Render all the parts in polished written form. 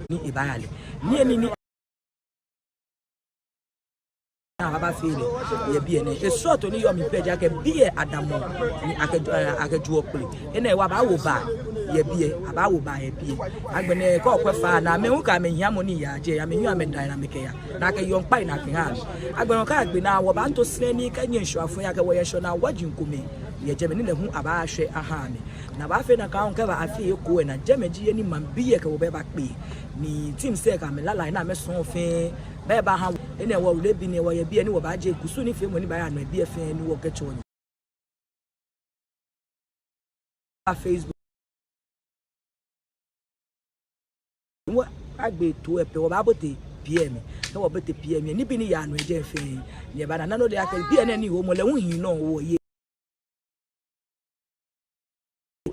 ni ibale ni aba feel ye bi ene e short ni yo mi page ake bi adamo ni ake duo play ene wa ba wo ba ye bi aba wo ba ye bi agbene ko kwefa na me hu ka me hia mo ni ya je ya me hu ame dynamic ya na ke yo mpai na ke ha agbene ka agbe na wo ba nto sene ni ka nye nsuafo ya ke wo ye sho na wagi nkome ye je me ni na hu aba ahwe aha me na ba fe na ka on ka ba afi e ko na je me ji ni man bi ye ke wo be ba pe ni team say ka me lala na me so fe be ba ha ene wo le bi ni wo ye bi ni wo ba je gusu ni fe mo ni ba ya no bi e fe ni wo ke cho ni Facebook wo agbe to e pe wo ba bote PM e wo bote PM ni bi ni ya no e je fe ni ba na no de akel bi ene ni wo mo le hu hin no wo ye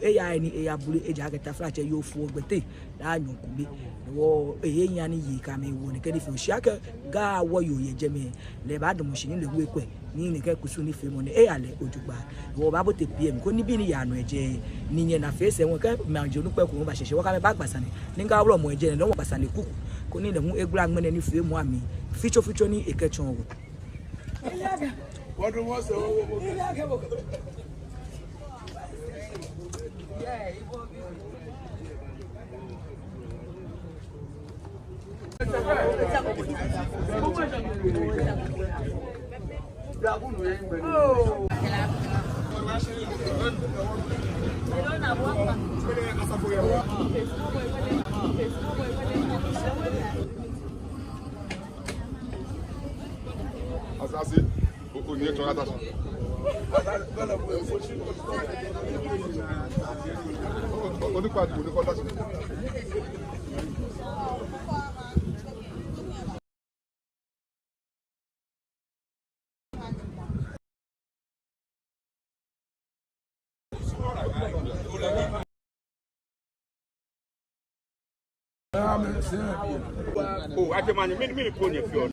AI ni eya bulu eja ageta frache yo fu ogbete da anyunkube wo eya ni yi ka me wo ni ke di fi oshaka ga wo yo ye jeme le ba do mo shini le wu ekwe ni ni ke kusu ni fe mo ni eya le ojugba wo ba bo te PM ko ni bi ni ya no eje ni yen na face won ke ma jonu pe ko ba sese wo ka me ba gbasane ni ga wo mo eje ni lo mo gbasane kuku ko ni le hu egura ngmene ni fe mo ami ficho ni ekechon wo what do you say oh, I can manage many pony if you